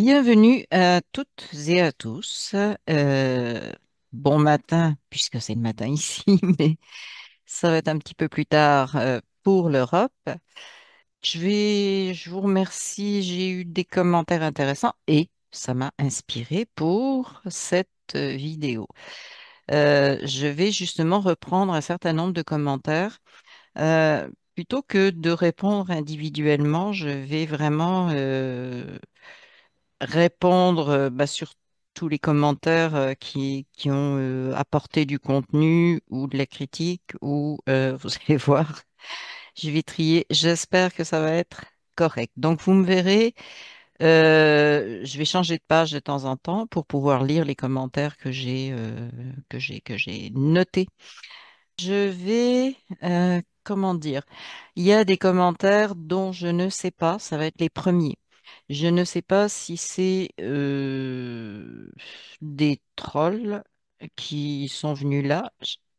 Bienvenue à toutes et à tous. Bon matin, puisque c'est le matin ici, mais ça va être un petit peu plus tard pour l'Europe. Je vous remercie, j'ai eu des commentaires intéressants et ça m'a inspiré pour cette vidéo. Je vais justement reprendre un certain nombre de commentaires. Euh, Plutôt que de répondre individuellement, je vais vraiment répondre sur tous les commentaires qui ont apporté du contenu ou de la critique ou vous allez voir, je vais trier. J'espère que ça va être correct. Donc vous me verrez, je vais changer de page de temps en temps pour pouvoir lire les commentaires que j'ai notés. Je vais, comment dire, il y a des commentaires dont je ne sais pas, ça va être les premiers. Je ne sais pas si c'est des trolls qui sont venus là,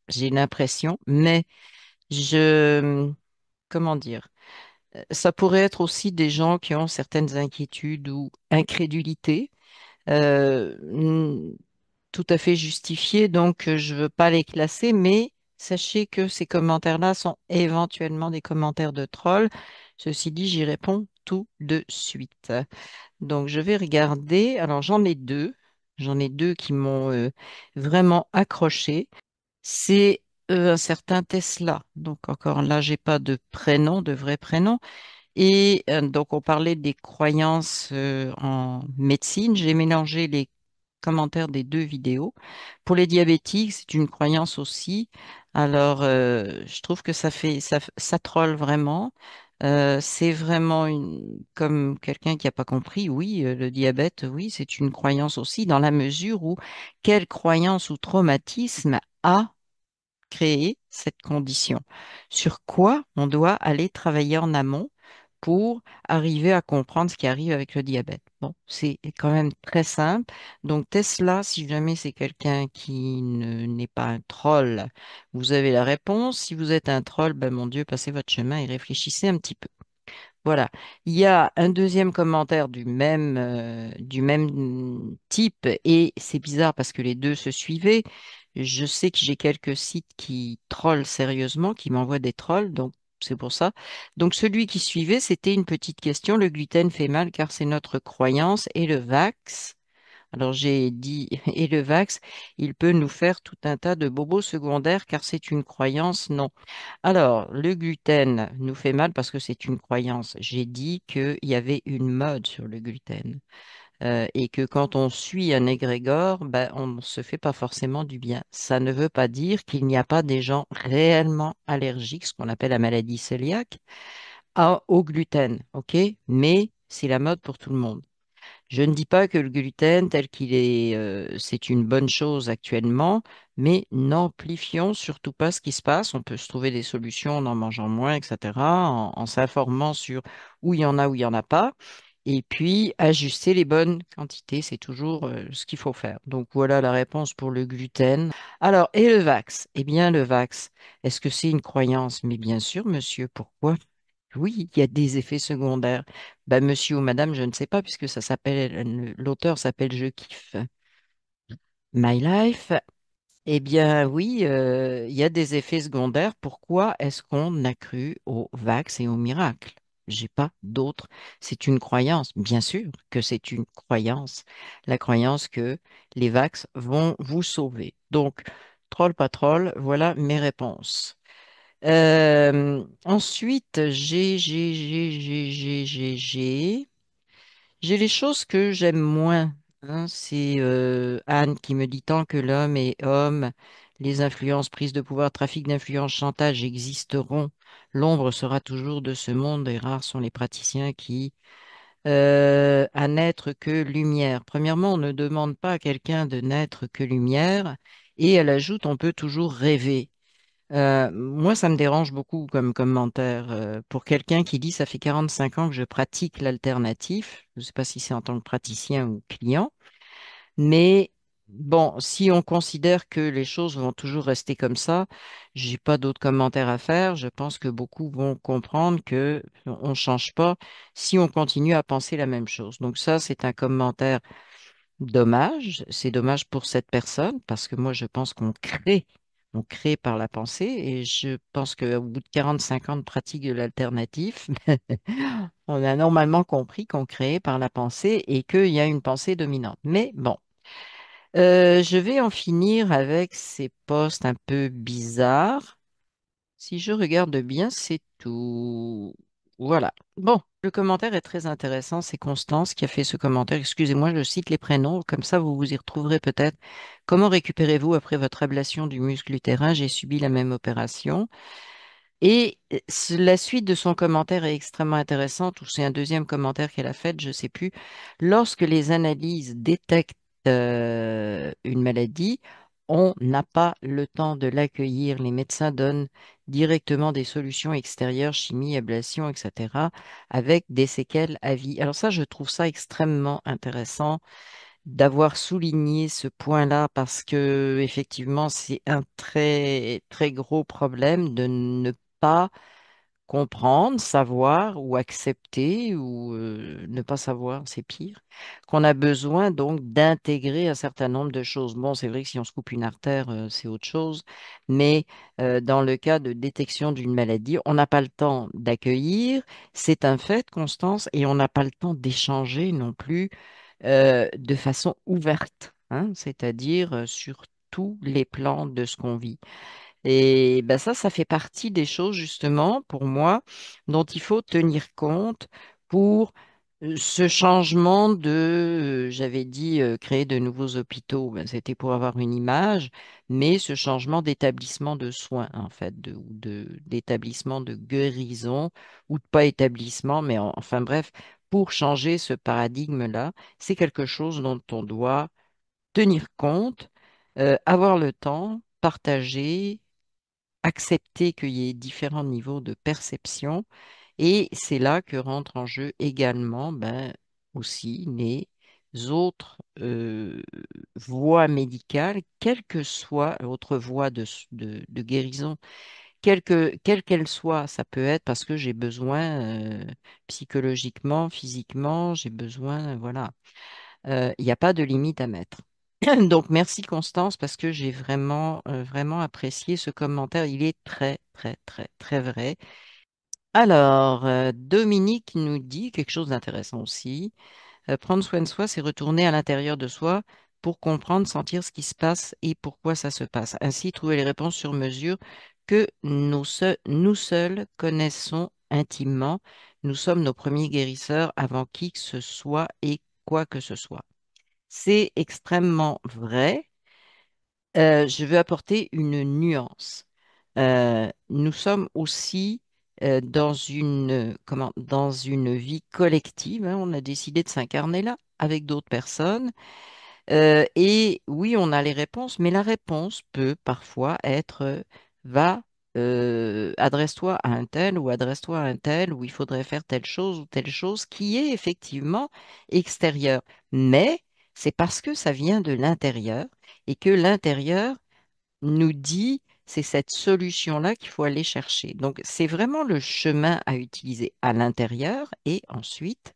j'ai l'impression, mais je, comment dire, ça pourrait être aussi des gens qui ont certaines inquiétudes ou incrédulités. Tout à fait justifié, donc je ne veux pas les classer, mais sachez que ces commentaires-là sont éventuellement des commentaires de trolls. Ceci dit, j'y réponds tout de suite. Donc je vais regarder. Alors j'en ai deux. J'en ai deux qui m'ont vraiment accroché. C'est un certain Tesla. Donc encore là, j'ai pas de prénom, de vrai prénom. Et donc, on parlait des croyances en médecine. J'ai mélangé les commentaires des deux vidéos. Pour les diabétiques, c'est une croyance aussi. Alors, je trouve que ça troll vraiment. C'est vraiment comme quelqu'un qui n'a pas compris. Oui, le diabète, oui, c'est une croyance aussi, dans la mesure où quelle croyance ou traumatisme a créé cette condition? Sur quoi on doit aller travailler en amont pour arriver à comprendre ce qui arrive avec le diabète. Bon, c'est quand même très simple. Donc Tesla, si jamais c'est quelqu'un qui n'est pas un troll, vous avez la réponse. Si vous êtes un troll, ben mon Dieu, passez votre chemin et réfléchissez un petit peu. Voilà. Il y a un deuxième commentaire du même type et c'est bizarre parce que les deux se suivaient. Je sais que j'ai quelques sites qui trollent sérieusement, qui m'envoient des trolls, donc c'est pour ça. Donc celui qui suivait, c'était une petite question. Le gluten fait mal car c'est notre croyance et le vax. Alors j'ai dit, et le vax, il peut nous faire tout un tas de bobos secondaires car c'est une croyance, non. Alors, le gluten nous fait mal parce que c'est une croyance. J'ai dit qu'il y avait une mode sur le gluten et que quand on suit un égrégore, ben, on ne se fait pas forcément du bien. Ça ne veut pas dire qu'il n'y a pas des gens réellement allergiques, ce qu'on appelle la maladie cœliaque, au gluten, ok? Mais c'est la mode pour tout le monde. Je ne dis pas que le gluten tel qu'il est, c'est une bonne chose actuellement, mais n'amplifions surtout pas ce qui se passe. On peut se trouver des solutions en mangeant moins, etc., en s'informant sur où il y en a, où il n'y en a pas. Et puis, ajuster les bonnes quantités, c'est toujours ce qu'il faut faire. Donc, voilà la réponse pour le gluten. Alors, et le vax? Eh bien, le vax, est-ce que c'est une croyance? Mais bien sûr, monsieur, pourquoi? Oui, il y a des effets secondaires. Ben, monsieur ou madame, je ne sais pas, puisque ça s'appelle, l'auteur s'appelle Je kiffe My Life. Eh bien, oui, il y a des effets secondaires. Pourquoi est-ce qu'on a cru au vax et au miracle? J'ai pas d'autre. C'est une croyance. Bien sûr que c'est une croyance. La croyance que les vax vont vous sauver. Donc, troll, pas troll, voilà mes réponses. Ensuite, j'ai les choses que j'aime moins. Hein. C'est Anne qui me dit tant que l'homme est homme, les influences, prises de pouvoir, trafic d'influence, chantage existeront. L'ombre sera toujours de ce monde et rares sont les praticiens qui à n'être que lumière. Premièrement, on ne demande pas à quelqu'un de n'être que lumière et elle ajoute on peut toujours rêver. Moi, ça me dérange beaucoup comme commentaire. Pour quelqu'un qui dit ça fait 45 ans que je pratique l'alternatif, je ne sais pas si c'est en tant que praticien ou client, mais bon, si on considère que les choses vont toujours rester comme ça, j'ai pas d'autres commentaires à faire. Je pense que beaucoup vont comprendre que on ne change pas si on continue à penser la même chose. Donc ça, c'est un commentaire dommage. C'est dommage pour cette personne parce que moi, je pense on crée par la pensée et je pense qu'au bout de 45 ans de pratique de l'alternatif, on a normalement compris qu'on créait par la pensée et qu'il y a une pensée dominante. Mais bon. Je vais en finir avec ces postes un peu bizarres. Si je regarde bien, c'est tout. Voilà. Bon, le commentaire est très intéressant. C'est Constance qui a fait ce commentaire. Excusez-moi, je cite les prénoms. Comme ça, vous vous y retrouverez peut-être. Comment récupérez-vous après votre ablation du muscle utérin? J'ai subi la même opération. Et la suite de son commentaire est extrêmement intéressante, ou c'est un deuxième commentaire qu'elle a fait, je ne sais plus. Lorsque les analyses détectent une maladie, on n'a pas le temps de l'accueillir. Les médecins donnent directement des solutions extérieures, chimie, ablation, etc., avec des séquelles à vie. Alors ça, je trouve ça extrêmement intéressant d'avoir souligné ce point-là parce que effectivement, c'est un très très gros problème de ne pas comprendre, savoir ou accepter ou ne pas savoir, c'est pire, qu'on a besoin donc d'intégrer un certain nombre de choses. Bon, c'est vrai que si on se coupe une artère, c'est autre chose, mais dans le cas de détection d'une maladie, on n'a pas le temps d'accueillir, c'est un fait, Constance, et on n'a pas le temps d'échanger non plus de façon ouverte, hein, c'est-à-dire sur tous les plans de ce qu'on vit. Et ben ça fait partie des choses justement pour moi dont il faut tenir compte pour ce changement de, j'avais dit, créer de nouveaux hôpitaux, ben, c'était pour avoir une image, mais ce changement d'établissement de soins, en fait, d'établissement de guérison, ou de pas établissement, mais enfin bref, pour changer ce paradigme-là, c'est quelque chose dont on doit tenir compte, avoir le temps, partager, accepter qu'il y ait différents niveaux de perception. Et c'est là que rentrent en jeu également ben, aussi les autres voies médicales, quelle que soit l'autre voie de guérison, quelle qu'elle soit, ça peut être parce que j'ai besoin psychologiquement, physiquement, j'ai besoin, voilà. Il n'y a pas de limite à mettre. Donc, merci Constance parce que j'ai vraiment, vraiment apprécié ce commentaire. Il est très, très, très, très vrai. Alors, Dominique nous dit quelque chose d'intéressant aussi. Prendre soin de soi, c'est retourner à l'intérieur de soi pour comprendre, sentir ce qui se passe et pourquoi ça se passe. Ainsi, trouver les réponses sur mesure que nous seuls connaissons intimement. Nous sommes nos premiers guérisseurs avant qui que ce soit et quoi que ce soit. C'est extrêmement vrai. Je veux apporter une nuance. Nous sommes aussi dans une vie collective, hein. On a décidé de s'incarner là avec d'autres personnes. Et oui, on a les réponses, mais la réponse peut parfois être adresse-toi à un tel ou adresse-toi à un tel, où il faudrait faire telle chose ou telle chose qui est effectivement extérieure. Mais c'est parce que ça vient de l'intérieur et que l'intérieur nous dit c'est cette solution-là qu'il faut aller chercher. Donc, c'est vraiment le chemin à utiliser à l'intérieur et ensuite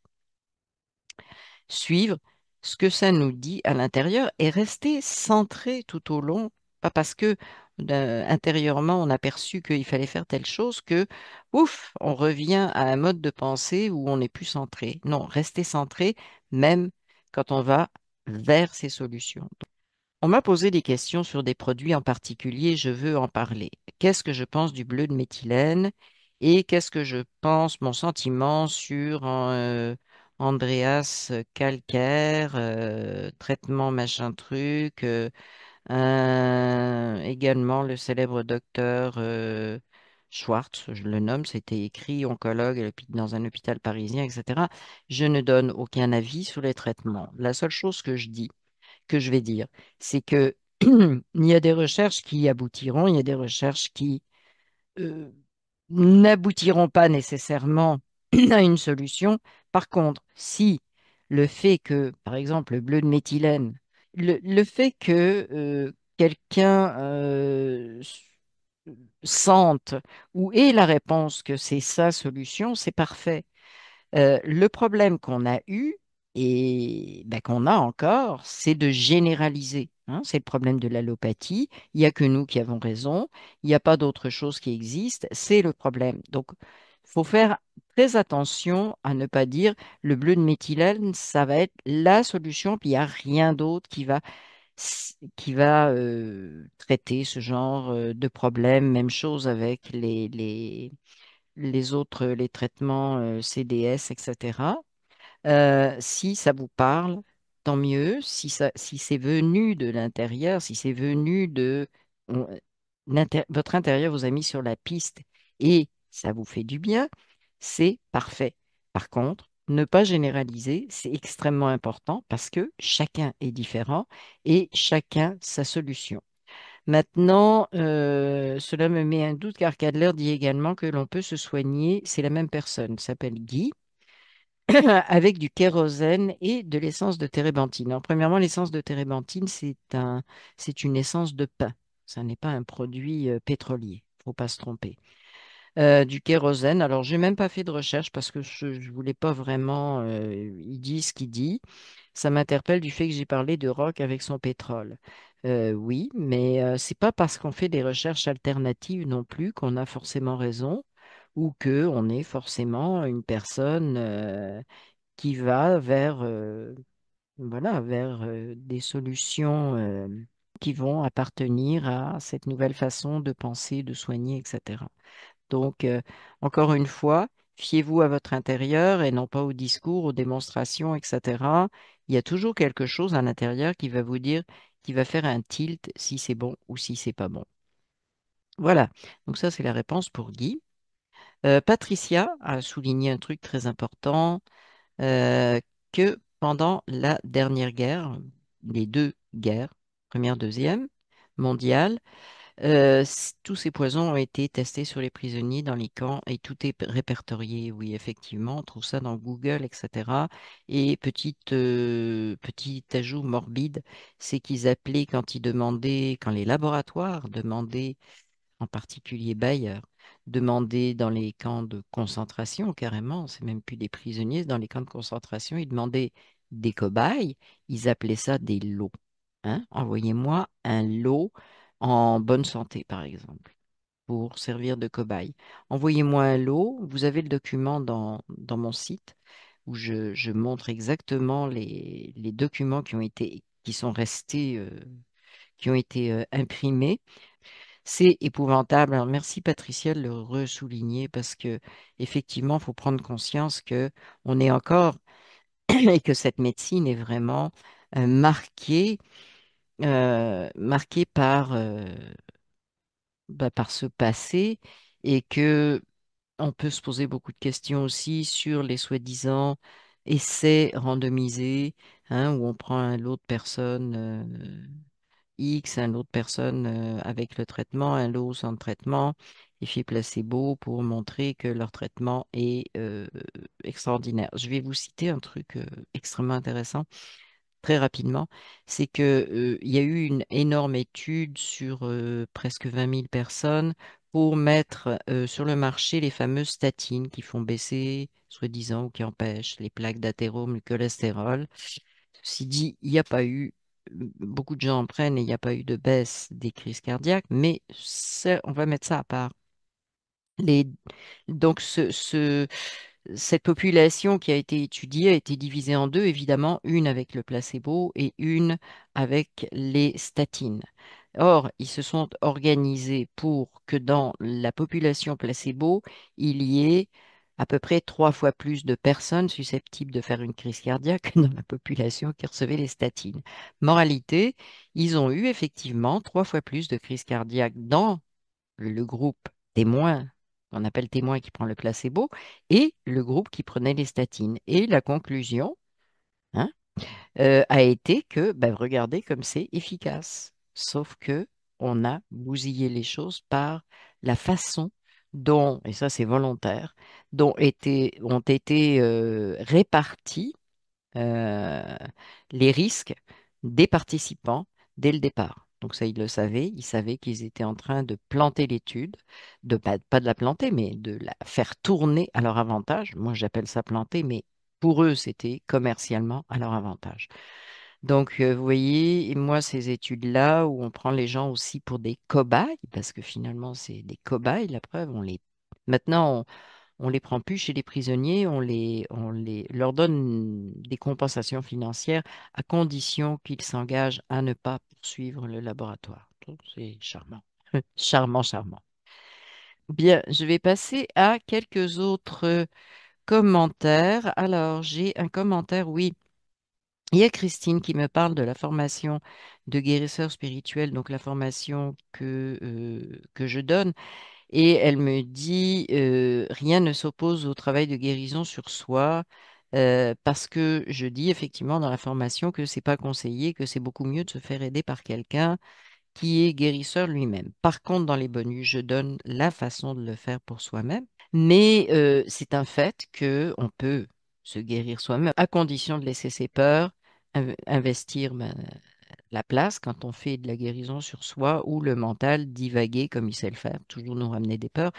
suivre ce que ça nous dit à l'intérieur et rester centré tout au long, pas parce que intérieurement on a perçu qu'il fallait faire telle chose que, ouf, on revient à un mode de pensée où on n'est plus centré. Non, rester centré même quand on va vers ces solutions. On m'a posé des questions sur des produits en particulier, je veux en parler. Qu'est-ce que je pense du bleu de méthylène et qu'est-ce que je pense, mon sentiment sur Andreas Calcaire, traitement machin truc, également le célèbre docteur Schwartz, je le nomme, c'était écrit oncologue dans un hôpital parisien, etc. Je ne donne aucun avis sur les traitements. La seule chose que je vais dire, c'est que il y a des recherches qui aboutiront, il y a des recherches qui euh, n'aboutiront pas nécessairement à une solution. Par contre, si le fait que, par exemple, le bleu de méthylène le fait que quelqu'un sente ou ait la réponse que c'est sa solution, c'est parfait. Le problème qu'on a eu et ben, qu'on a encore, c'est de généraliser, hein. C'est le problème de l'allopathie. Il n'y a que nous qui avons raison. Il n'y a pas d'autre chose qui existe. C'est le problème. Donc, il faut faire très attention à ne pas dire le bleu de méthylène, ça va être la solution, puis il n'y a rien d'autre qui va traiter ce genre de problème. Même chose avec les autres, les traitements CDS, etc. Si ça vous parle, tant mieux. Si c'est venu de l'intérieur, si c'est venu de... on- votre intérieur vous a mis sur la piste et ça vous fait du bien, c'est parfait. Par contre, ne pas généraliser, c'est extrêmement important parce que chacun est différent et chacun sa solution. Maintenant, cela me met un doute car Cadler dit également que l'on peut se soigner, c'est la même personne, s'appelle Guy, avec du kérosène et de l'essence de térébenthine. Alors, premièrement, l'essence de térébenthine, c'est une essence de pain. Ça n'est pas un produit pétrolier. Faut pas se tromper. Du kérosène. Alors, j'ai même pas fait de recherche parce que je ne voulais pas vraiment. Il dit ce qu'il dit. Ça m'interpelle du fait que j'ai parlé de rock avec son pétrole. Oui, mais c'est pas parce qu'on fait des recherches alternatives non plus qu'on a forcément raison ou que on est forcément une personne qui va vers, voilà, vers des solutions qui vont appartenir à cette nouvelle façon de penser, de soigner, etc. Donc, encore une fois, fiez-vous à votre intérieur et non pas au discours, aux démonstrations, etc. Il y a toujours quelque chose à l'intérieur qui va vous dire, qui va faire un tilt si c'est bon ou si c'est pas bon. Voilà. Donc ça, c'est la réponse pour Guy. Patricia a souligné un truc très important, euh, que pendant la dernière guerre, les deux guerres, première, deuxième mondiale, tous ces poisons ont été testés sur les prisonniers dans les camps et tout est répertorié. Oui, effectivement, on trouve ça dans Google, etc. Et petit ajout morbide, c'est qu'ils appelaient quand ils demandaient, quand les laboratoires demandaient, en particulier Bayer, demandaient dans les camps de concentration, carrément, c'est même plus des prisonniers, dans les camps de concentration, ils demandaient des cobayes, ils appelaient ça des lots. Hein. Envoyez-moi un lot en bonne santé, par exemple, pour servir de cobaye. Envoyez-moi un lot. Vous avez le document dans mon site où je montre exactement les documents qui sont restés, qui ont été imprimés. C'est épouvantable. Alors, merci Patricia de le ressouligner parce que effectivement, il faut prendre conscience que on est encore et que cette médecine est vraiment marquée par ce passé et que on peut se poser beaucoup de questions aussi sur les soi-disant essais randomisés, hein, où on prend un lot de personnes X, un lot de personnes avec le traitement, un lot sans le traitement, effet placebo pour montrer que leur traitement est extraordinaire. Je vais vous citer un truc extrêmement intéressant très rapidement, c'est que, il y a eu une énorme étude sur presque 20 000 personnes pour mettre sur le marché les fameuses statines qui font baisser, soi-disant, ou qui empêchent les plaques d'athérome, le cholestérol. Ceci dit, il n'y a pas eu, beaucoup de gens en prennent et il n'y a pas eu de baisse des crises cardiaques, mais on va mettre ça à part. Les, donc, cette population qui a été étudiée a été divisée en deux, évidemment, une avec le placebo et une avec les statines. Or, ils se sont organisés pour que dans la population placebo, il y ait à peu près 3 fois plus de personnes susceptibles de faire une crise cardiaque que dans la population qui recevait les statines. Moralité, ils ont eu effectivement 3 fois plus de crises cardiaques dans le groupe témoin, qu'on appelle témoin qui prend le placebo, et le groupe qui prenait les statines. Et la conclusion, hein, a été que, ben, regardez comme c'est efficace. Sauf que on a bousillé les choses par la façon dont, et ça c'est volontaire, ont été répartis euh, les risques des participants dès le départ. Donc ça, ils le savaient. Ils savaient qu'ils étaient en train de planter l'étude, de pas de la planter, mais de la faire tourner à leur avantage. Moi, j'appelle ça planter, mais pour eux, c'était commercialement à leur avantage. Donc, vous voyez, et moi, ces études-là, où on prend les gens aussi pour des cobayes, parce que finalement, c'est des cobayes, la preuve, maintenant, on les prend plus chez les prisonniers, leur donne des compensations financières à condition qu'ils s'engagent à ne pas poursuivre le laboratoire. Donc, c'est charmant. Charmant, charmant. Bien, je vais passer à quelques autres commentaires. Alors, j'ai un commentaire, oui. Il y a Christine qui me parle de la formation de guérisseur spirituel, donc la formation que je donne. Et elle me dit, rien ne s'oppose au travail de guérison sur soi, parce que je dis effectivement dans la formation que c'est pas conseillé, que c'est beaucoup mieux de se faire aider par quelqu'un qui est guérisseur lui-même. Par contre, dans les bonus, je donne la façon de le faire pour soi-même. Mais c'est un fait que on peut se guérir soi-même à condition de laisser ses peurs investir la place quand on fait de la guérison sur soi ou le mental divaguer comme il sait le faire, toujours nous ramener des peurs.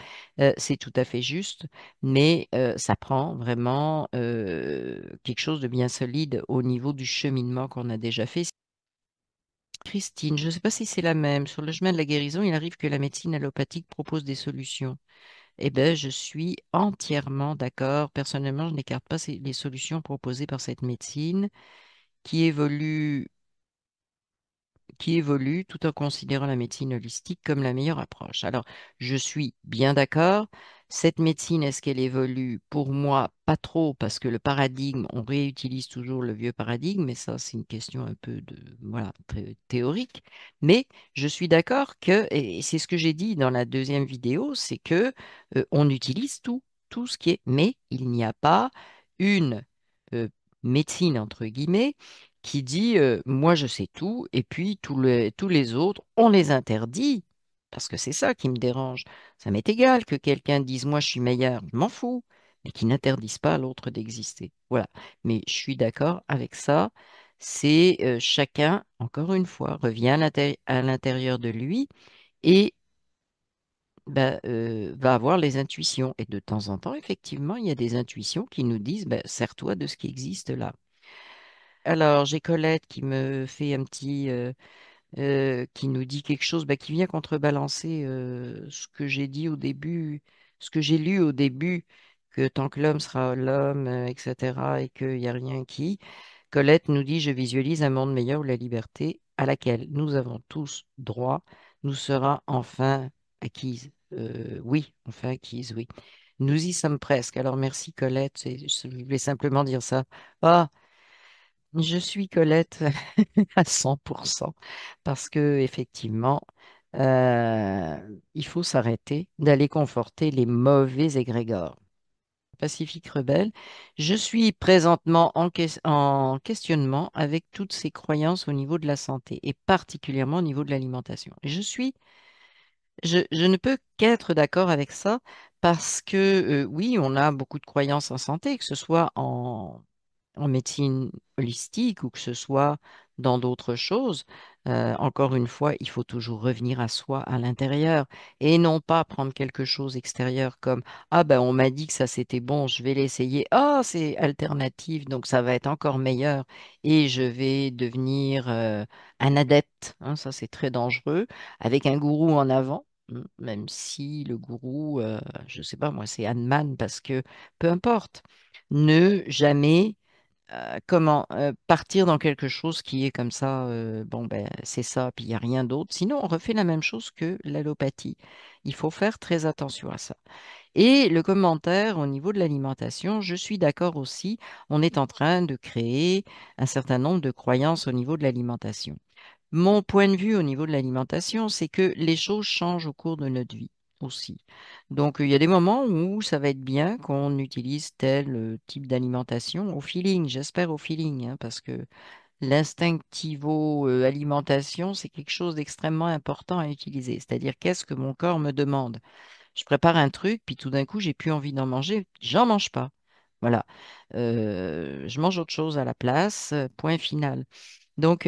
C'est tout à fait juste, mais ça prend vraiment quelque chose de bien solide au niveau du cheminement qu'on a déjà fait. Christine, je ne sais pas si c'est la même. Sur le chemin de la guérison, il arrive que la médecine allopathique propose des solutions. Eh bien, je suis entièrement d'accord. Personnellement, je n'écarte pas les solutions proposées par cette médecine qui évolue tout en considérant la médecine holistique comme la meilleure approche. Alors, je suis bien d'accord. Cette médecine, est-ce qu'elle évolue? Pour moi, pas trop, parce que le paradigme, on réutilise toujours le vieux paradigme, mais ça, c'est une question un peu voilà, très théorique. Mais je suis d'accord que, et c'est ce que j'ai dit dans la deuxième vidéo, c'est que on utilise tout ce qui est, mais il n'y a pas une euh, médecine, entre guillemets, qui dit moi je sais tout et puis tous les autres, on les interdit. Parce que c'est ça qui me dérange. Ça m'est égal que quelqu'un dise moi je suis meilleur, je m'en fous, mais qui n'interdise pas à l'autre d'exister. Voilà. Mais je suis d'accord avec ça. C'est chacun, encore une fois, revient à l'intérieur de lui et ben, va avoir les intuitions. Et de temps en temps, effectivement, il y a des intuitions qui nous disent ben, sers-toi de ce qui existe là. Alors, j'ai Colette qui me fait un petit, qui nous dit quelque chose, bah, qui vient contrebalancer ce que j'ai dit au début, ce que j'ai lu au début, que tant que l'homme sera l'homme, etc., et qu'il n'y a rien qui. Colette nous dit, je visualise un monde meilleur où la liberté à laquelle nous avons tous droit nous sera enfin acquise. Oui, enfin acquise, oui. Nous y sommes presque. Alors merci Colette, je voulais simplement dire ça. Ah, je suis Colette à 100% parce que effectivement, il faut s'arrêter d'aller conforter les mauvais égrégores. Pacifique Rebelle, je suis présentement en questionnement avec toutes ces croyances au niveau de la santé et particulièrement au niveau de l'alimentation. Et je ne peux qu'être d'accord avec ça parce que oui, on a beaucoup de croyances en santé, que ce soit en médecine holistique ou que ce soit dans d'autres choses. Encore une fois, il faut toujours revenir à soi, à l'intérieur, et non pas prendre quelque chose extérieur comme ah ben on m'a dit que ça c'était bon, je vais l'essayer. Ah c'est alternatif, donc ça va être encore meilleur et je vais devenir un adepte. Hein, ça c'est très dangereux avec un gourou en avant. Même si le gourou, je sais pas moi, c'est Hahnemann parce que peu importe, ne jamais comment partir dans quelque chose qui est comme ça, bon ben c'est ça, puis il n'y a rien d'autre. Sinon, on refait la même chose que l'allopathie. Il faut faire très attention à ça. Et le commentaire au niveau de l'alimentation, je suis d'accord aussi, on est en train de créer un certain nombre de croyances au niveau de l'alimentation. Mon point de vue au niveau de l'alimentation, c'est que les choses changent au cours de notre vie aussi. Donc, il y a des moments où ça va être bien qu'on utilise tel type d'alimentation au feeling, j'espère au feeling, hein, parce que l'instinctivo-alimentation, c'est quelque chose d'extrêmement important à utiliser. C'est-à-dire, qu'est-ce que mon corps me demande? Je prépare un truc, puis tout d'un coup, j'ai plus envie d'en manger, j'en mange pas. Voilà. Je mange autre chose à la place, point final. Donc,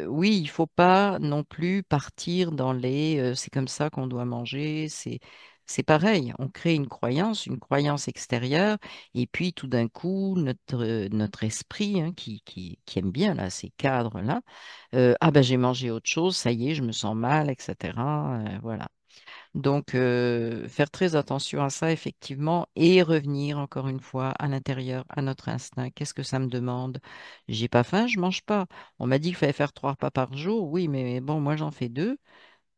oui, il faut pas non plus partir dans les c'est comme ça qu'on doit manger. C'est pareil. On crée une croyance extérieure, et puis tout d'un coup, notre esprit, hein, qui aime bien là, ces cadres-là, ah ben j'ai mangé autre chose, ça y est, je me sens mal, etc. Voilà. Donc, faire très attention à ça, effectivement, et revenir encore une fois à l'intérieur, à notre instinct. Qu'est-ce que ça me demande? J'ai pas faim, je mange pas. On m'a dit qu'il fallait faire 3 repas par jour. Oui, mais bon, moi j'en fais 2.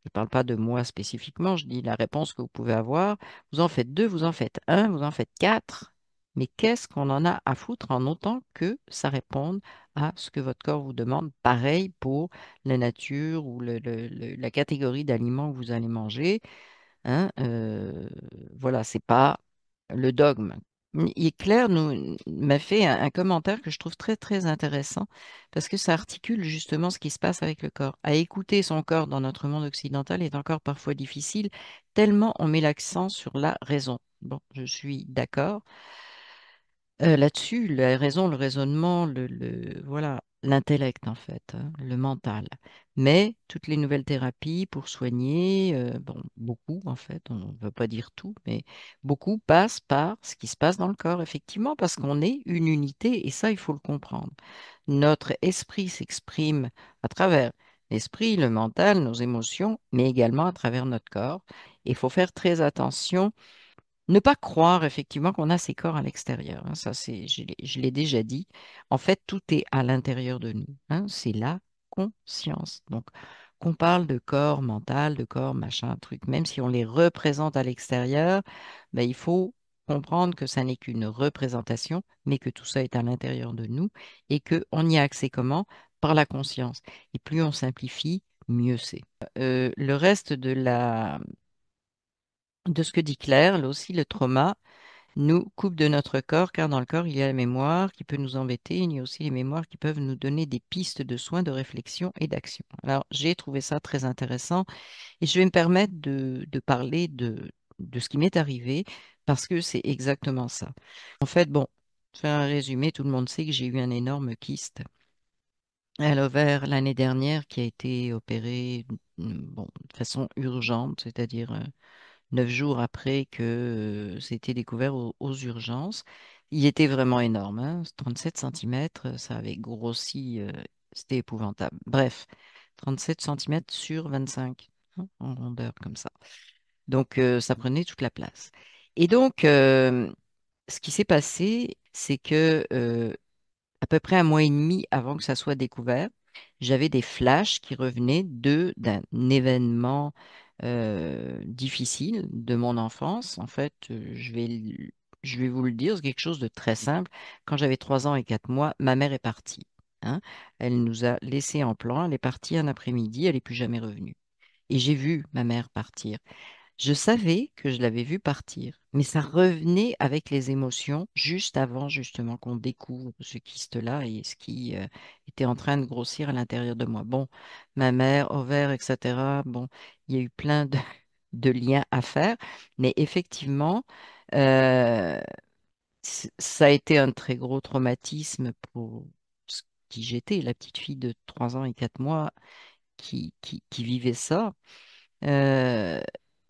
Je ne parle pas de moi spécifiquement, je dis la réponse que vous pouvez avoir. Vous en faites 2, vous en faites un, vous en faites 4. Mais qu'est-ce qu'on en a à foutre en autant que ça réponde à ce que votre corps vous demande? Pareil pour la nature ou la catégorie d'aliments que vous allez manger. Hein, voilà, c'est pas le dogme. Claire m'a fait un commentaire que je trouve très très intéressant parce que ça articule justement ce qui se passe avec le corps. À écouter son corps dans notre monde occidental est encore parfois difficile, tellement on met l'accent sur la raison. Bon, je suis d'accord. Là-dessus, la raison, le raisonnement, voilà, l'intellect en fait, hein, le mental. Mais toutes les nouvelles thérapies pour soigner, bon, beaucoup en fait, on ne veut pas dire tout, mais beaucoup passent par ce qui se passe dans le corps, effectivement, parce qu'on est une unité et ça, il faut le comprendre. Notre esprit s'exprime à travers l'esprit, le mental, nos émotions, mais également à travers notre corps. Il faut faire très attention, ne pas croire effectivement qu'on a ces corps à l'extérieur, hein. Ça, je l'ai déjà dit. En fait, tout est à l'intérieur de nous, hein. C'est la conscience. Donc, qu'on parle de corps mental, de corps machin, truc, même si on les représente à l'extérieur, ben, il faut comprendre que ça n'est qu'une représentation, mais que tout ça est à l'intérieur de nous et qu'on y a accès comment? Par la conscience. Et plus on simplifie, mieux c'est. Le reste de ce que dit Claire, là aussi, le trauma nous coupe de notre corps, car dans le corps, il y a la mémoire qui peut nous embêter. Il y a aussi les mémoires qui peuvent nous donner des pistes de soins, de réflexion et d'action. Alors, j'ai trouvé ça très intéressant et je vais me permettre de parler de ce qui m'est arrivé parce que c'est exactement ça. En fait, bon, pour faire un résumé, tout le monde sait que j'ai eu un énorme kyste à l'ovaire l'année dernière qui a été opéré bon, de façon urgente, c'est-à-dire 9 jours après que c'était découvert aux urgences. Il était vraiment énorme, hein, 37 cm, ça avait grossi, c'était épouvantable. Bref, 37 cm sur 25, hein, en rondeur comme ça. Donc, ça prenait toute la place. Et donc, ce qui s'est passé, c'est que à peu près un mois et demi avant que ça soit découvert, j'avais des flashs qui revenaient d'un événement difficile de mon enfance. En fait, je vais vous le dire, c'est quelque chose de très simple. Quand j'avais 3 ans et 4 mois, ma mère est partie, hein. Elle nous a laissés en plan, elle est partie un après-midi, elle n'est plus jamais revenue. Et j'ai vu ma mère partir. Je savais que je l'avais vu partir, mais ça revenait avec les émotions juste avant justement qu'on découvre ce kyste-là et ce qui était en train de grossir à l'intérieur de moi. Bon, ma mère, ovaire, etc. Bon, il y a eu plein de liens à faire, mais effectivement, euh, ça a été un très gros traumatisme pour qui j'étais, la petite fille de 3 ans et 4 mois qui vivait ça. Euh,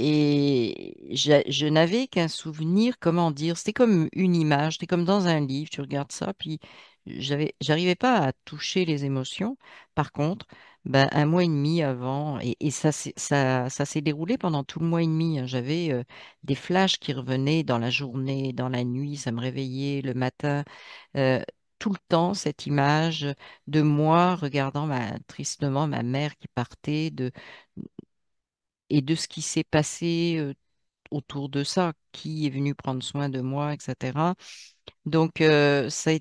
et je n'avais qu'un souvenir, comment dire, c'était comme une image, c'était comme dans un livre, tu regardes ça, puis j'arrivais pas à toucher les émotions. Par contre, ben, un mois et demi avant, et ça s'est déroulé pendant tout le mois et demi, hein. J'avais des flashs qui revenaient dans la journée, dans la nuit, ça me réveillait le matin, euh, tout le temps, cette image de moi regardant tristement ma mère qui partait, et de ce qui s'est passé autour de ça, qui est venu prendre soin de moi, etc. Donc, ça a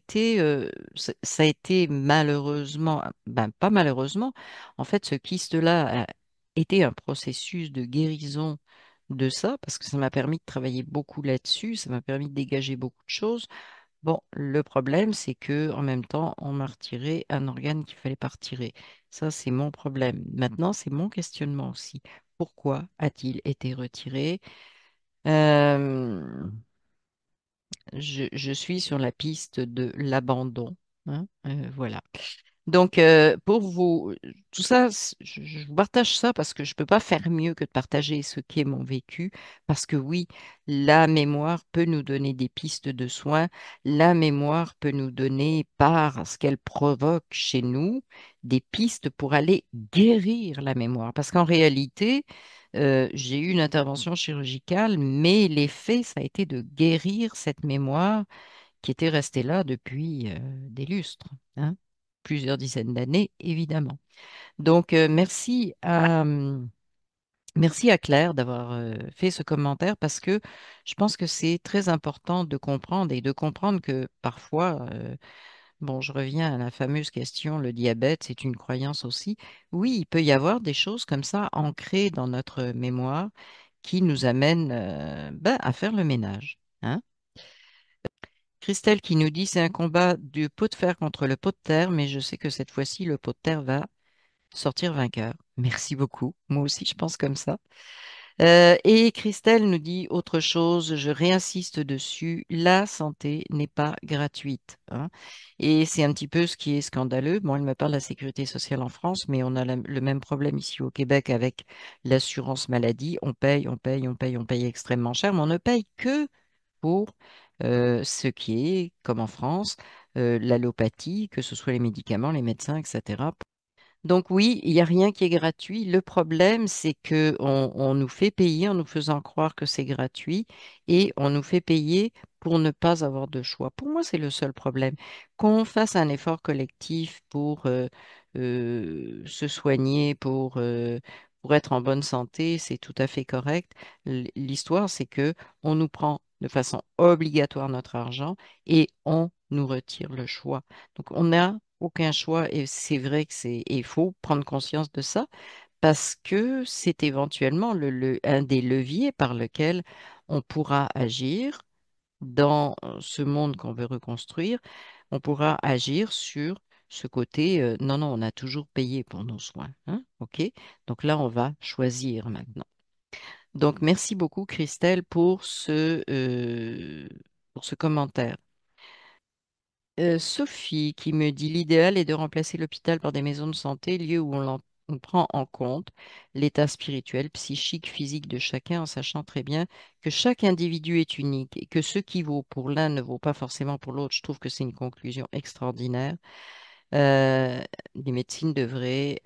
été malheureusement, ben pas malheureusement, en fait, ce kyste-là a été un processus de guérison de ça, parce que ça m'a permis de travailler beaucoup là-dessus, ça m'a permis de dégager beaucoup de choses. Bon, le problème, c'est que en même temps, on m'a retiré un organe qu'il fallait pas retirer. Ça, c'est mon problème. Maintenant, c'est mon questionnement aussi. Pourquoi a-t-il été retiré? Euh, je suis sur la piste de l'abandon, hein, voilà. Donc, pour vous, tout ça, je vous partage ça parce que je ne peux pas faire mieux que de partager ce qu'est mon vécu. Parce que oui, la mémoire peut nous donner des pistes de soins. La mémoire peut nous donner, par ce qu'elle provoque chez nous, des pistes pour aller guérir la mémoire. Parce qu'en réalité, j'ai eu une intervention chirurgicale, mais l'effet, ça a été de guérir cette mémoire qui était resté là depuis des lustres, hein, plusieurs dizaines d'années, évidemment. Donc, merci à Claire d'avoir fait ce commentaire parce que je pense que c'est très important de comprendre et de comprendre que parfois, bon, je reviens à la fameuse question, le diabète, c'est une croyance aussi. Oui, il peut y avoir des choses comme ça ancrées dans notre mémoire qui nous amènent ben, à faire le ménage, hein. Christelle qui nous dit c'est un combat du pot de fer contre le pot de terre, mais je sais que cette fois-ci, le pot de terre va sortir vainqueur. Merci beaucoup. Moi aussi, je pense comme ça. Et Christelle nous dit autre chose, je réinsiste dessus, la santé n'est pas gratuite, hein. Et c'est un petit peu ce qui est scandaleux. Bon, elle me parle de la sécurité sociale en France, mais on a le même problème ici au Québec avec l'assurance maladie. On paye, on paye, on paye, on paye extrêmement cher, mais on ne paye que pour ce qui est, comme en France, l'allopathie, que ce soit les médicaments, les médecins, etc. Donc oui, il n'y a rien qui est gratuit. Le problème, c'est que on nous fait payer en nous faisant croire que c'est gratuit et on nous fait payer pour ne pas avoir de choix. Pour moi, c'est le seul problème. Qu'on fasse un effort collectif pour se soigner, pour être en bonne santé, c'est tout à fait correct. L'histoire, c'est que on nous prend de façon obligatoire notre argent et on nous retire le choix. Donc, on n'a aucun choix et c'est vrai que et il faut prendre conscience de ça parce que c'est éventuellement un des leviers par lequel on pourra agir dans ce monde qu'on veut reconstruire. On pourra agir sur ce côté, non, non, on a toujours payé pour nos soins, hein, OK? Donc là, on va choisir maintenant. Donc, merci beaucoup, Christelle, pour ce commentaire. Sophie qui me dit l'idéal est de remplacer l'hôpital par des maisons de santé, lieux où on prend en compte l'état spirituel, psychique, physique de chacun, en sachant très bien que chaque individu est unique et que ce qui vaut pour l'un ne vaut pas forcément pour l'autre. Je trouve que c'est une conclusion extraordinaire. Euh, les médecines devraient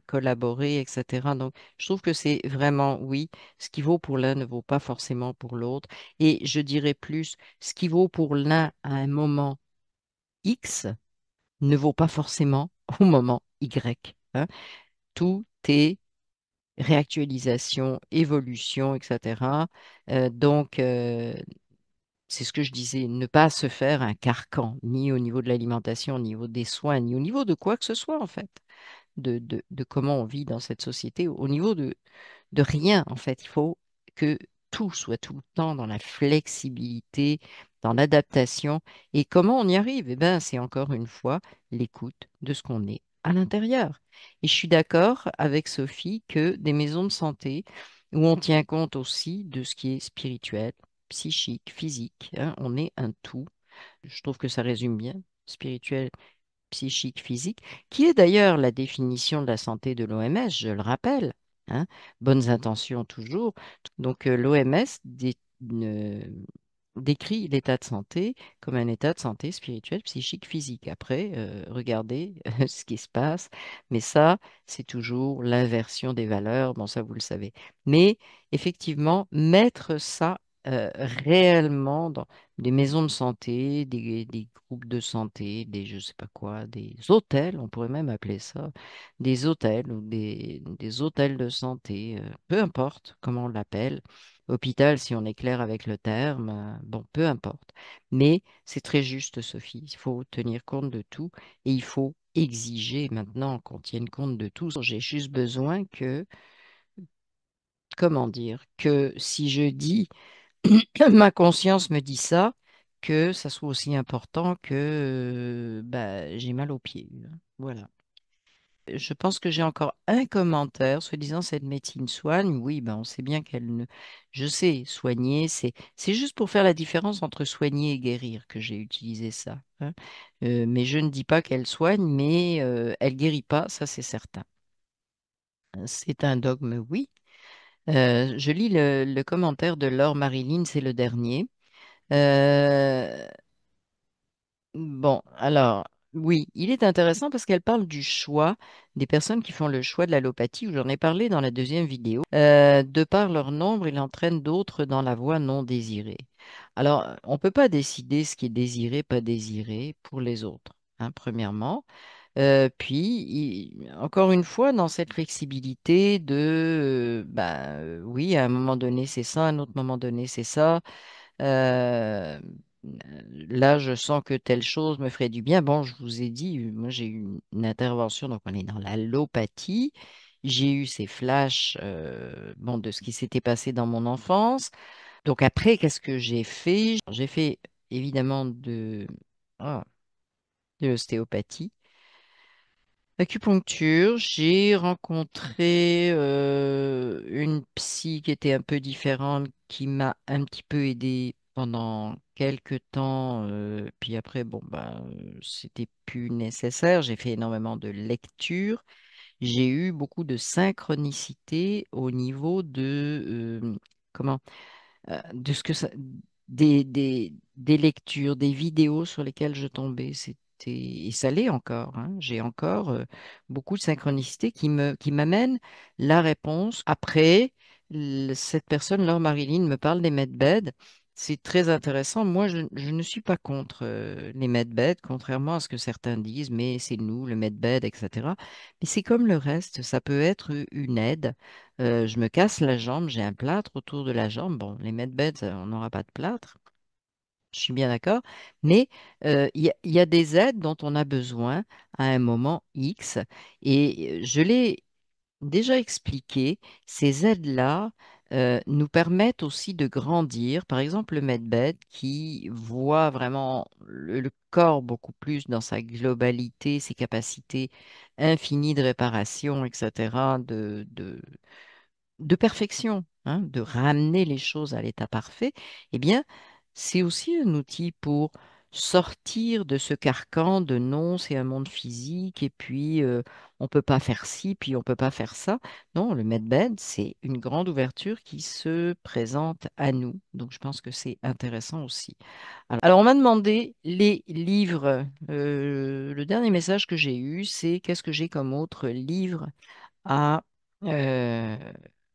collaborer, etc. Donc, je trouve que c'est vraiment, oui, ce qui vaut pour l'un ne vaut pas forcément pour l'autre. Et je dirais plus, ce qui vaut pour l'un à un moment X ne vaut pas forcément au moment Y, hein. Tout est réactualisation, évolution, etc. Donc, c'est ce que je disais, ne pas se faire un carcan, ni au niveau de l'alimentation, ni au niveau des soins, ni au niveau de quoi que ce soit, en fait, de comment on vit dans cette société, au niveau de rien, en fait. Il faut que tout soit tout le temps dans la flexibilité, dans l'adaptation. Et comment on y arrive? Eh bien, c'est encore une fois l'écoute de ce qu'on est à l'intérieur. Et je suis d'accord avec Sophie que des maisons de santé où on tient compte aussi de ce qui est spirituel, psychique, physique, hein, on est un tout. Je trouve que ça résume bien, spirituel, psychique, physique, qui est d'ailleurs la définition de la santé de l'OMS, je le rappelle, hein. Bonnes intentions toujours. Donc l'OMS décrit l'état de santé comme un état de santé spirituel, psychique, physique. Après, regardez ce qui se passe, mais ça, c'est toujours l'inversion des valeurs, bon ça vous le savez. Mais effectivement, mettre ça réellement dans des maisons de santé, des groupes de santé, des je sais pas quoi, des hôtels, on pourrait même appeler ça, des hôtels ou des hôtels de santé, peu importe comment on l'appelle. Hôpital, si on est clair avec le terme, bon, peu importe. Mais c'est très juste, Sophie. Il faut tenir compte de tout et il faut exiger maintenant qu'on tienne compte de tout. J'ai juste besoin que, comment dire, que si je dis, ma conscience me dit ça, que ça soit aussi important que bah, j'ai mal aux pieds, hein. Voilà. Je pense que j'ai encore un commentaire, soi-disant cette médecine soigne. Oui, ben on sait bien qu'elle ne. Je sais, soigner, c'est juste pour faire la différence entre soigner et guérir que j'ai utilisé ça, hein. Mais je ne dis pas qu'elle soigne, mais elle guérit pas, ça c'est certain. C'est un dogme, oui. Je lis le commentaire de Laure Marilyn, c'est le dernier. Euh, Bon, alors, oui, il est intéressant parce qu'elle parle du choix des personnes qui font le choix de l'allopathie, où j'en ai parlé dans la deuxième vidéo. De par leur nombre, il entraîne d'autres dans la voie non désirée. Alors, on ne peut pas décider ce qui est désiré, pas désiré pour les autres, hein, premièrement. Puis, encore une fois, dans cette flexibilité oui, à un moment donné, c'est ça, à un autre moment donné, c'est ça. Euh, Là, je sens que telle chose me ferait du bien. Bon, je vous ai dit, moi, j'ai eu une intervention, donc on est dans l'allopathie. J'ai eu ces flashs bon, de ce qui s'était passé dans mon enfance. Donc après, qu'est-ce que j'ai fait? J'ai fait évidemment ah, de l'ostéopathie. Acupuncture, j'ai rencontré une psy qui était un peu différente, qui m'a un petit peu aidé pendant quelques temps. Puis après, bon, bah, c'était plus nécessaire. J'ai fait énormément de lectures. J'ai eu beaucoup de synchronicité au niveau comment, de ce que ça, des lectures, des vidéos sur lesquelles je tombais. Et ça l'est encore, hein. J'ai encore beaucoup de synchronicité qui m'amènent la réponse. Après, cette personne, Laure Marilyn, me parle des medbeds. C'est très intéressant. Moi, je ne suis pas contre les medbeds, contrairement à ce que certains disent, mais c'est nous, le medbed, etc. Mais c'est comme le reste, ça peut être une aide. Je me casse la jambe, j'ai un plâtre autour de la jambe. Bon, les medbeds, on n'aura pas de plâtre, je suis bien d'accord. Mais il y a des aides dont on a besoin à un moment X. Et je l'ai déjà expliqué, ces aides-là nous permettent aussi de grandir. Par exemple, le medbed qui voit vraiment le corps beaucoup plus dans sa globalité, ses capacités infinies de réparation, etc., de perfection, hein, de ramener les choses à l'état parfait, eh bien, c'est aussi un outil pour sortir de ce carcan de non, c'est un monde physique et puis on peut pas faire ci, puis on peut pas faire ça. Non, le medbed, c'est une grande ouverture qui se présente à nous. Donc, je pense que c'est intéressant aussi. Alors, on m'a demandé les livres. Le dernier message que j'ai eu, c'est qu'est-ce que j'ai comme autre livre à, euh,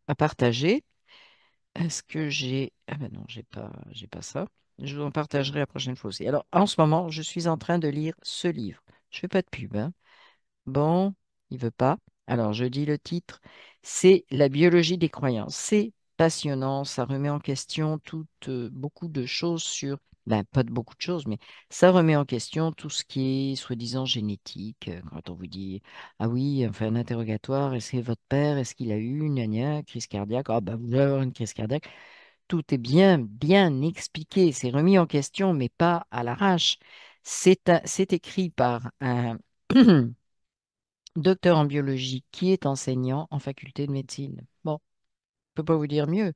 à partager. Est-ce que j'ai... Ah ben non, j'ai pas ça. Je vous en partagerai la prochaine fois aussi. Alors, en ce moment, je suis en train de lire ce livre. Je fais pas de pub, hein. Bon, il veut pas. Alors, je dis le titre. C'est La biologie des croyances. C'est passionnant. Ça remet en question beaucoup de choses sur... Ben, pas de beaucoup de choses, mais ça remet en question tout ce qui est soi-disant génétique. Quand on vous dit, ah oui, on fait un interrogatoire, est-ce que votre père, est-ce qu'il a eu une gna gna, crise cardiaque? Ah ben, vous allez avoir une crise cardiaque. Tout est bien expliqué. C'est remis en question, mais pas à l'arrache. C'est écrit par un docteur en biologie qui est enseignant en faculté de médecine. Bon, je peux pas vous dire mieux.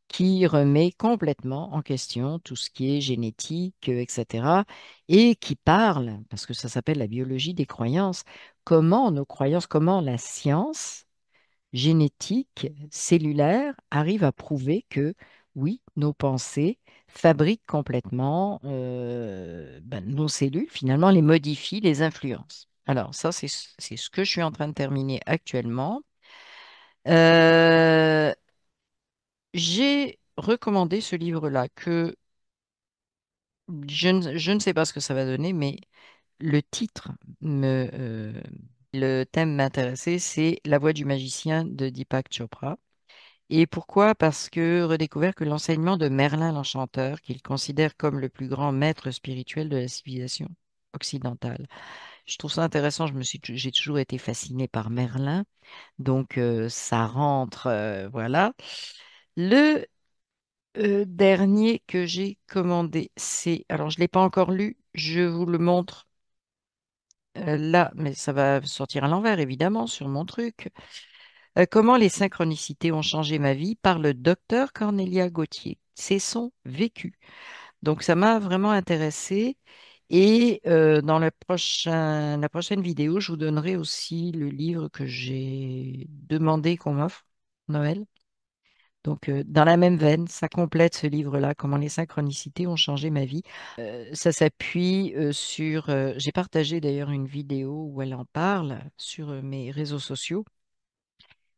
Qui remet complètement en question tout ce qui est génétique, etc. Et qui parle, parce que ça s'appelle la biologie des croyances, comment nos croyances, comment la science génétique, cellulaire, arrive à prouver que oui, nos pensées fabriquent complètement nos cellules, finalement les modifient, les influencent. Alors ça, c'est ce que je suis en train de terminer actuellement. Euh, j'ai recommandé ce livre-là que je ne sais pas ce que ça va donner, mais le titre le thème m'intéressait, c'est La voix du magicien de Deepak Chopra. Et pourquoi? Parce que redécouvert que l'enseignement de Merlin l'Enchanteur, qu'il considère comme le plus grand maître spirituel de la civilisation occidentale. Je trouve ça intéressant, j'ai toujours été fascinée par Merlin, donc ça rentre, voilà. Le dernier que j'ai commandé, alors je ne l'ai pas encore lu, je vous le montre là, mais ça va sortir à l'envers, évidemment, sur mon truc. Comment les synchronicités ont changé ma vie par le docteur Cornelia Gauthier. C'est son vécu. Donc, ça m'a vraiment intéressée. Et dans la prochaine vidéo, je vous donnerai aussi le livre que j'ai demandé qu'on m'offre, Noël. Donc, dans la même veine, ça complète ce livre-là, Comment les synchronicités ont changé ma vie. Ça s'appuie sur... j'ai partagé d'ailleurs une vidéo où elle en parle sur mes réseaux sociaux.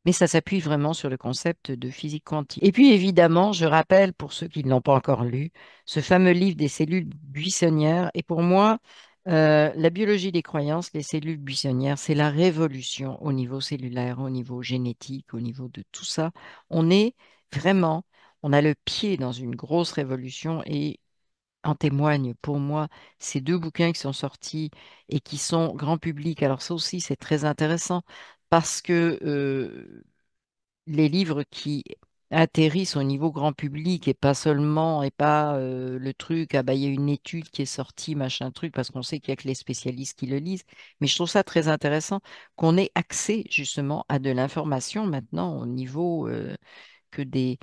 Mais ça s'appuie vraiment sur le concept de physique quantique. Et puis évidemment, je rappelle pour ceux qui ne l'ont pas encore lu, ce fameux livre des cellules buissonnières. Et pour moi, la biologie des croyances, les cellules buissonnières, c'est la révolution au niveau cellulaire, au niveau génétique, au niveau de tout ça. On est vraiment, on a le pied dans une grosse révolution et en témoignent pour moi ces deux bouquins qui sont sortis et qui sont grand public. Alors ça aussi, c'est très intéressant parce que les livres qui atterrissent au niveau grand public et pas le truc, ah bah il y a une étude qui est sortie, machin truc, parce qu'on sait qu'il y a que les spécialistes qui le lisent. Mais je trouve ça très intéressant qu'on ait accès justement à de l'information maintenant au niveau que des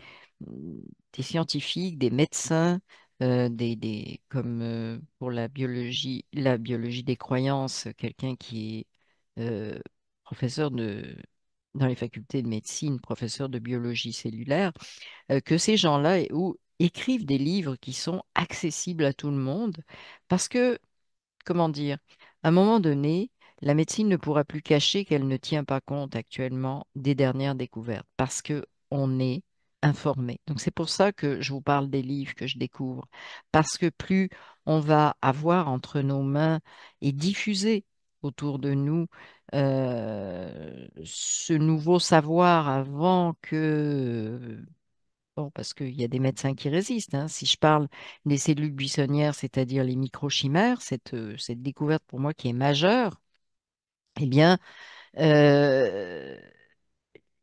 scientifiques, des médecins, comme pour la biologie des croyances, quelqu'un qui est professeur dans les facultés de médecine, professeur de biologie cellulaire, que ces gens-là écrivent des livres qui sont accessibles à tout le monde parce que comment dire, à un moment donné, la médecine ne pourra plus cacher qu'elle ne tient pas compte actuellement des dernières découvertes parce que on est informé. Donc c'est pour ça que je vous parle des livres que je découvre, parce que plus on va avoir entre nos mains et diffuser autour de nous ce nouveau savoir avant que bon, parce qu'il y a des médecins qui résistent, hein. Si je parle des cellules buissonnières, c'est-à-dire les microchimères, cette découverte pour moi qui est majeure, eh bien, euh,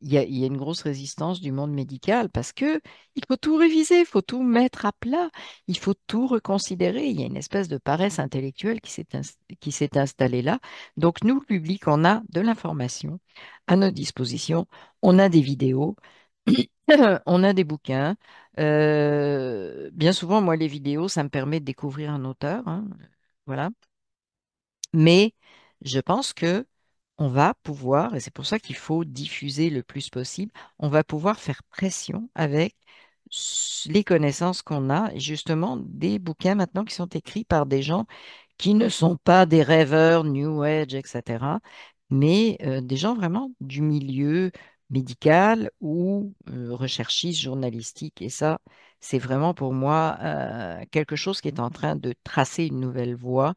il y a une grosse résistance du monde médical parce que il faut tout réviser, il faut tout mettre à plat, il faut tout reconsidérer. Il y a une espèce de paresse intellectuelle qui s'est installée là. Donc, nous, le public, on a de l'information à notre disposition, on a des vidéos. On a des bouquins. Bien souvent, moi, les vidéos, ça me permet de découvrir un auteur, hein, voilà. Mais je pense que on va pouvoir, et c'est pour ça qu'il faut diffuser le plus possible, on va pouvoir faire pression avec les connaissances qu'on a, et justement des bouquins maintenant qui sont écrits par des gens qui ne sont pas des rêveurs, New Age, etc., mais des gens vraiment du milieu médical ou recherchistes journalistiques. Et ça, c'est vraiment pour moi quelque chose qui est en train de tracer une nouvelle voie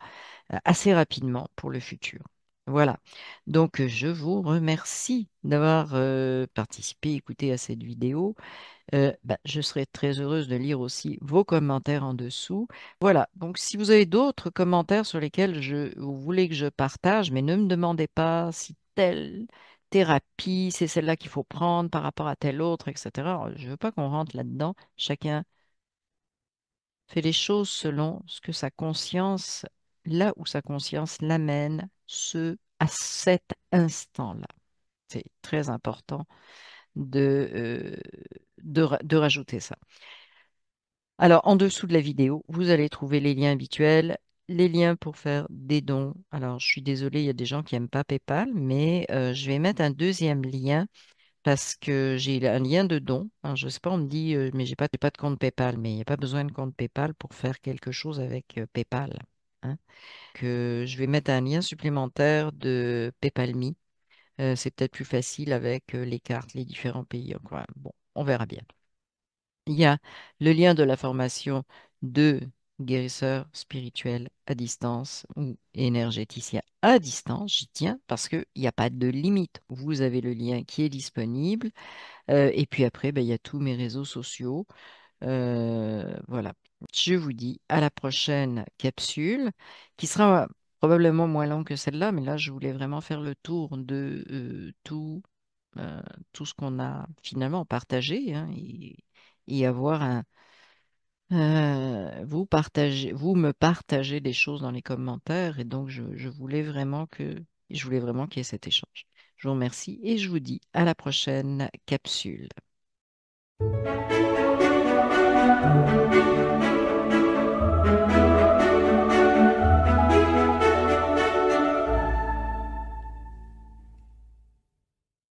assez rapidement pour le futur. Voilà. Donc, je vous remercie d'avoir participé, écouté à cette vidéo. Je serais très heureuse de lire aussi vos commentaires en dessous. Voilà, donc si vous avez d'autres commentaires sur lesquels vous voulez que je partage, mais ne me demandez pas si telle thérapie, c'est celle-là qu'il faut prendre par rapport à telle autre, etc. Je ne veux pas qu'on rentre là-dedans. Chacun fait les choses selon ce que sa conscience, là où sa conscience l'amène, à cet instant-là. C'est très important de, de rajouter ça. Alors, en dessous de la vidéo, vous allez trouver les liens habituels, les liens pour faire des dons. Alors, je suis désolée, il y a des gens qui n'aiment pas PayPal, mais je vais mettre un deuxième lien parce que j'ai un lien de don. Hein, je ne sais pas, on me dit, mais j'ai pas de compte PayPal, mais il n'y a pas besoin de compte PayPal pour faire quelque chose avec PayPal. Hein. Que je vais mettre un lien supplémentaire de PayPal Me. C'est peut-être plus facile avec les cartes, les différents pays. Quoi. Bon, on verra bien. Il y a le lien de la formation de guérisseur spirituel à distance ou énergéticien à distance. J'y tiens parce qu'il n'y a pas de limite. Vous avez le lien qui est disponible. Et puis après, ben, il y a tous mes réseaux sociaux. Voilà. Je vous dis à la prochaine capsule qui sera probablement moins longue que celle-là, mais là, je voulais vraiment faire le tour de euh, tout ce qu'on a finalement partagé hein, et avoir Vous me partagez des choses dans les commentaires et donc je voulais vraiment qu'il y ait cet échange. Je vous remercie et je vous dis à la prochaine capsule.